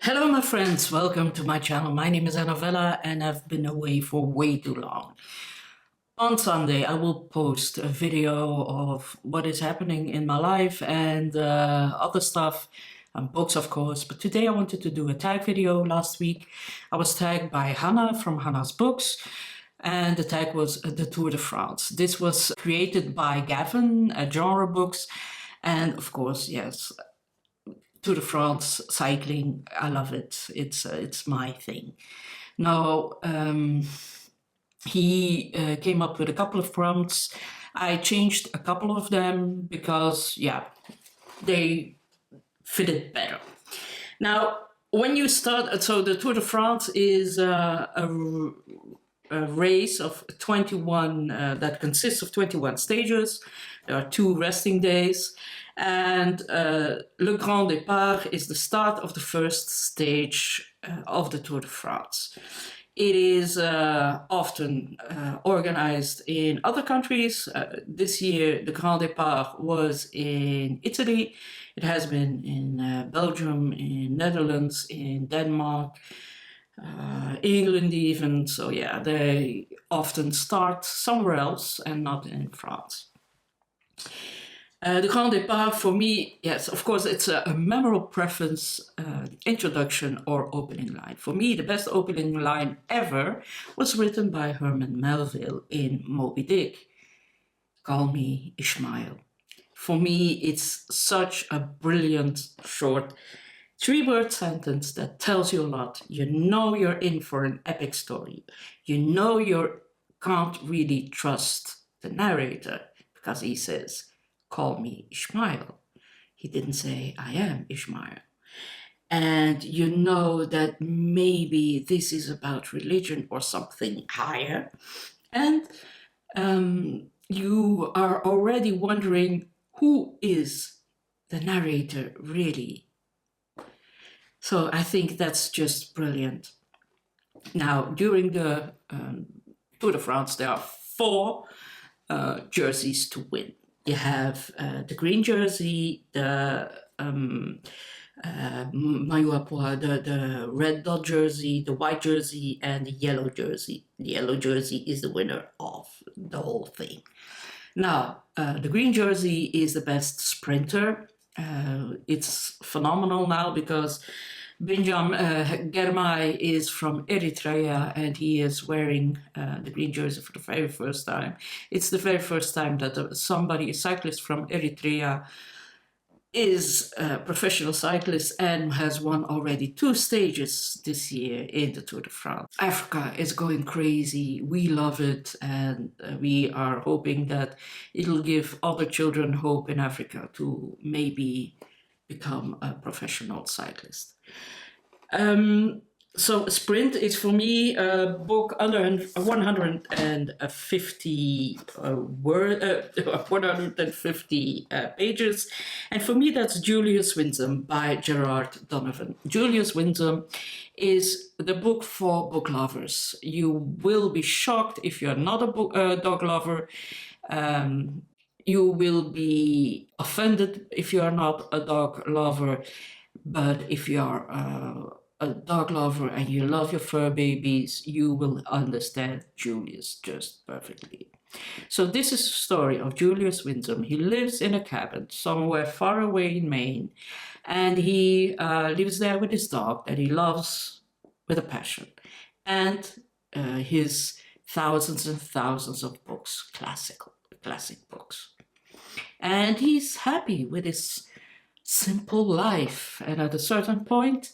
Hello my friends, welcome to my channel. My name is Annabella and I've been away for way too long. On Sunday I will post a video of what is happening in my life and other stuff, and books of course, but today I wanted to do a tag video. Last week I was tagged by Hannah from Hannah's Books and the tag was the Tour de France. This was created by Gavin at Genre Books, and of course, yes, Tour de France cycling, I love it. It's my thing. Now, he came up with a couple of prompts. I changed a couple of them because, yeah, they fitted better. Now, when you start, so the Tour de France is a race of 21 that consists of 21 stages. There are 2 resting days, and Le Grand Départ is the start of the first stage of the Tour de France. It is often organized in other countries. This year, the Grand Départ was in Italy. It has been in Belgium, in Netherlands, in Denmark, England even. So yeah, they often start somewhere else and not in France. The Grand Départ for me, yes, of course, it's a memorable preface, introduction or opening line. For me, the best opening line ever was written by Herman Melville in Moby Dick. Call me Ishmael. For me, it's such a brilliant, short, 3-word sentence that tells you a lot. You know you're in for an epic story. You know you can't really trust the narrator because he says, call me Ishmael. He didn't say, I am Ishmael. And you know that maybe this is about religion or something higher. And you are already wondering, who is the narrator really? So I think that's just brilliant. Now, during the Tour de France, there are 4 jerseys to win. You have the green jersey, the Maillot Vert, the red dot jersey, the white jersey, and the yellow jersey. The yellow jersey is the winner of the whole thing. Now, the green jersey is the best sprinter. It's phenomenal now because Benjamin Germay is from Eritrea and he is wearing the green jersey for the very first time. It's the very first time that a cyclist from Eritrea, is a professional cyclist and has won already 2 stages this year in the Tour de France. Africa is going crazy. We love it, and we are hoping that it'll give other children hope in Africa to maybe become a professional cyclist. So sprint is for me a book under 150 150 pages, and for me that's Julius Winsome by Gerard Donovan. Julius Winsome is the book for book lovers. You will be shocked if you're not a dog lover. You will be offended if you are not a dog lover, but if you are a dog lover and you love your fur babies, you will understand Julius just perfectly. So this is the story of Julius Winsome. He lives in a cabin somewhere far away in Maine, and he lives there with his dog that he loves with a passion, and his thousands and thousands of books, classic books. And he's happy with his simple life, and at a certain point,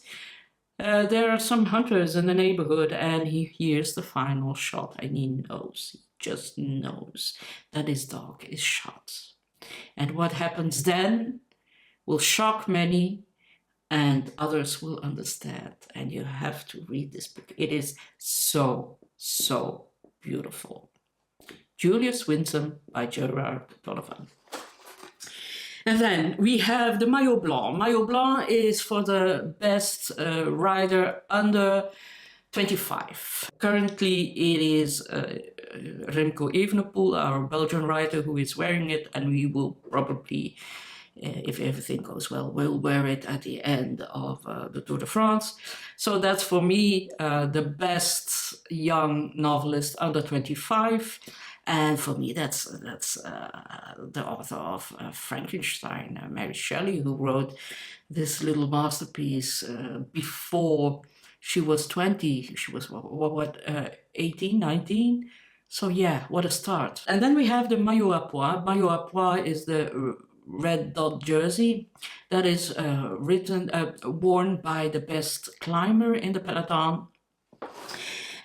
there are some hunters in the neighborhood and he hears the final shot and he just knows that his dog is shot. And what happens then will shock many and others will understand. And you have to read this book. It is so, so beautiful. Julius Winsome by Gerard Donovan. And then we have the Maillot Blanc. Maillot Blanc is for the best rider under 25. Currently it is Remco Evenepoel, our Belgian rider, who is wearing it, and we will probably if everything goes well, will wear it at the end of the Tour de France. So that's for me the best young novelist under 25. And for me, that's the author of Frankenstein, Mary Shelley, who wrote this little masterpiece before she was 20. She was, 18, 19? So yeah, what a start. And then we have the Maillot à Pois. Maillot à Pois is the red dot jersey that is worn by the best climber in the peloton.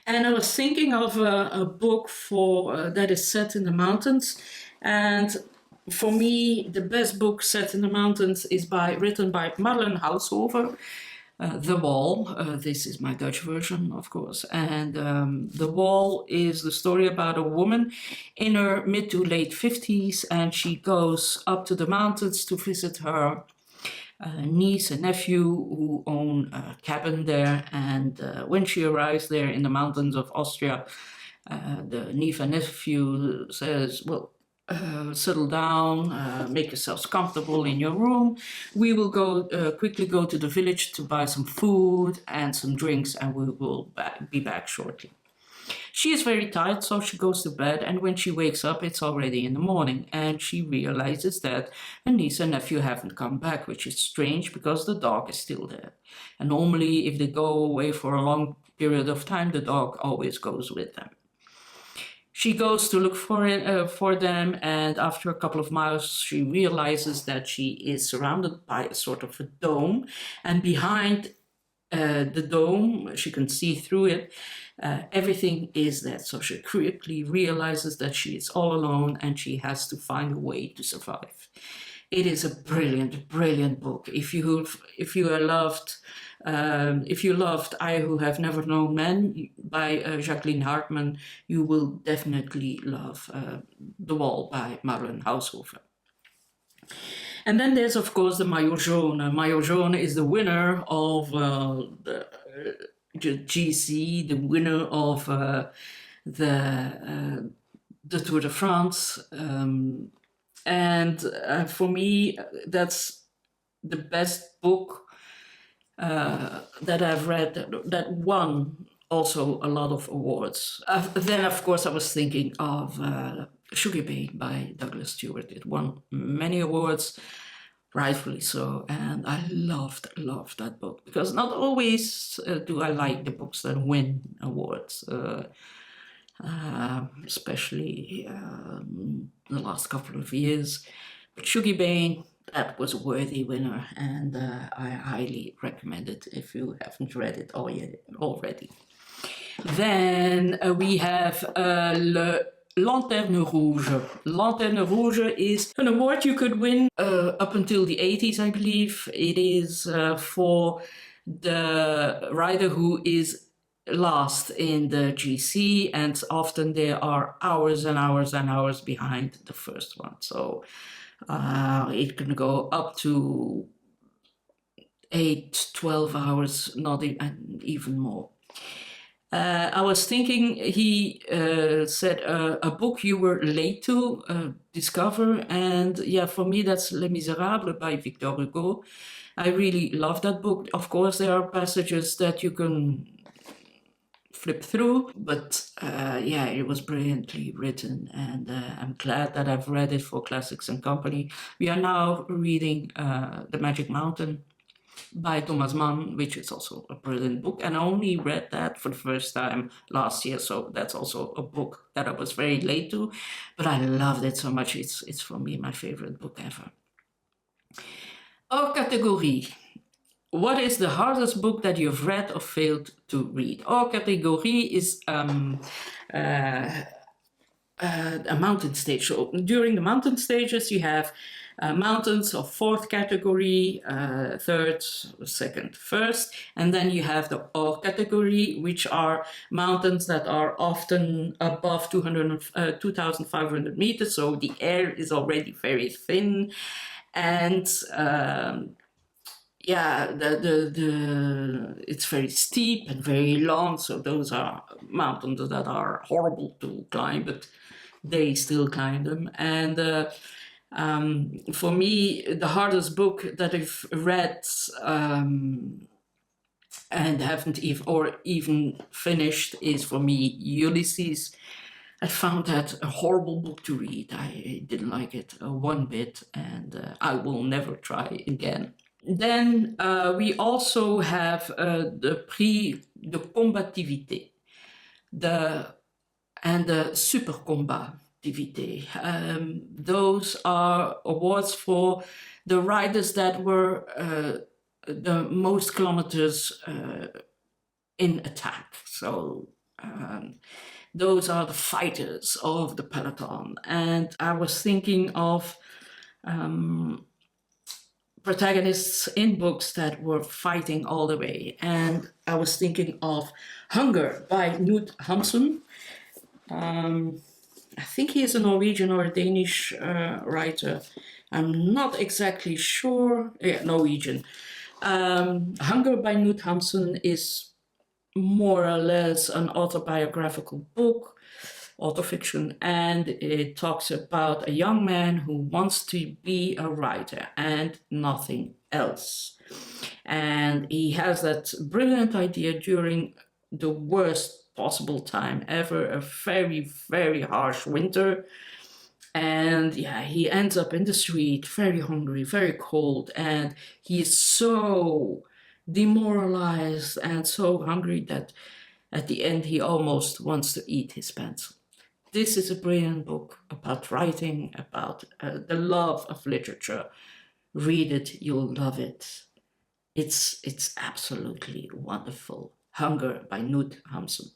And I was thinking of a book for that is set in the mountains. And for me, the best book set in the mountains is written by Madeleine Haushofer, The Wall. This is my Dutch version, of course. And The Wall is the story about a woman in her mid to late 50s, and she goes up to the mountains to visit her niece and nephew who own a cabin there. And when she arrives there in the mountains of Austria, the niece and nephew says, well, settle down, make yourselves comfortable in your room. We will go quickly go to the village to buy some food and some drinks, and we will be back shortly. She is very tired, so she goes to bed, and when she wakes up, it's already in the morning, and she realizes that her niece and nephew haven't come back, which is strange because the dog is still there. And normally, if they go away for a long period of time, the dog always goes with them. She goes to look for them, and after a couple of miles, she realizes that she is surrounded by a sort of a dome, and behind the dome, she can see through it, everything is there. So she quickly realizes that she is all alone and she has to find a way to survive. It is a brilliant, brilliant book. If you loved I Who Have Never Known Men by Jacqueline Hartman, you will definitely love The Wall by Madeleine Haushofer. And then there's, of course, the Maillot Jaune. Maillot Jaune is the winner of the GC, the winner of the Tour de France. And for me, that's the best book that I've read that won also a lot of awards. Then, of course, I was thinking of Sugar Bay by Douglas Stewart. It won many awards, rightfully so, and I loved that book, because not always do I like the books that win awards, especially the last couple of years. But Sugar Bay, that was a worthy winner, and I highly recommend it if you haven't read it already. Then we have Le Lanterne Rouge. Lanterne Rouge is an award you could win up until the 80s, I believe. It is for the rider who is last in the GC, and often there are hours and hours and hours behind the first one. So it can go up to 8, 12 hours, not even more. I was thinking, he said a book you were late to discover, and yeah, for me that's Les Misérables by Victor Hugo. I really love that book. Of course, there are passages that you can flip through, but yeah, it was brilliantly written, and I'm glad that I've read it for Classics and Company. We are now reading The Magic Mountain by Thomas Mann, which is also a brilliant book, and I only read that for the first time last year, so that's also a book that I was very late to, but I loved it so much. It's for me my favorite book ever. Hors catégorie. What is the hardest book that you've read or failed to read? Hors catégorie is a mountain stage. So during the mountain stages, you have mountains of 4th category, 3rd, 2nd, 1st, and then you have the Hors category, which are mountains that are often above 2,500 meters, so the air is already very thin, and yeah, it's very steep and very long, so those are mountains that are horrible to climb, but they still climb them. And For me, the hardest book that I've read and haven't even finished is, for me, Ulysses. I found that a horrible book to read. I didn't like it one bit, and I will never try again. Then we also have the Prix de Combativité and the Super Combativité. Those are awards for the riders that were the most kilometers in attack. So those are the fighters of the peloton. And I was thinking of protagonists in books that were fighting all the way. And I was thinking of Hunger by Knut Hamsun. I think he is a Norwegian or a Danish writer. I'm not exactly sure. Yeah, Norwegian. Hunger by Knut Hamsun is more or less an autobiographical book, autofiction, and it talks about a young man who wants to be a writer and nothing else. And he has that brilliant idea during the worst possible time ever, a very, very harsh winter. And yeah, he ends up in the street, very hungry, very cold, and he is so demoralized and so hungry that at the end he almost wants to eat his pencil. This is a brilliant book about writing, about the love of literature. Read it, you'll love it. It's absolutely wonderful. Hunger by Knut Hamsun.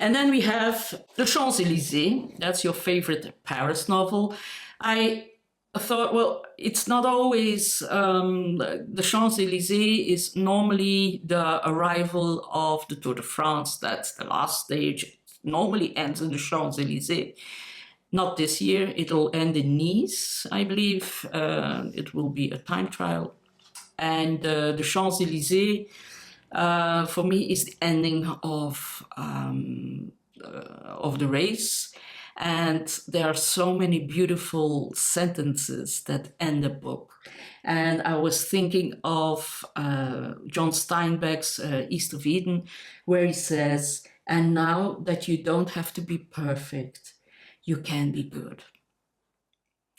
And then we have the Champs-Élysées. That's your favorite Paris novel. I thought, well, it's not always, the Champs-Élysées is normally the arrival of the Tour de France. That's the last stage. It normally ends in the Champs-Élysées. Not this year. It'll end in Nice, I believe. It will be a time trial. And the Champs-Élysées, for me, is the ending of the race. And there are so many beautiful sentences that end the book. And I was thinking of John Steinbeck's East of Eden, where he says, "And now that you don't have to be perfect, you can be good."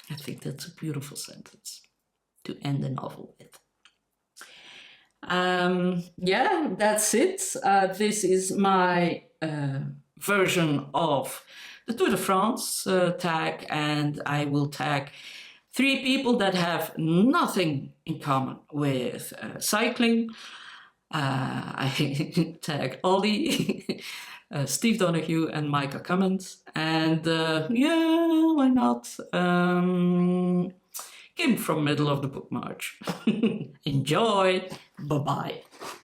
I think that's a beautiful sentence to end a novel with. Yeah, that's it. This is my version of the Tour de France tag, and I will tag 3 people that have nothing in common with cycling. I tag Ollie, Steve Donahue, and Micah Cummins, and yeah, why not? Kim from middle of the book march. Enjoy. Bye-bye.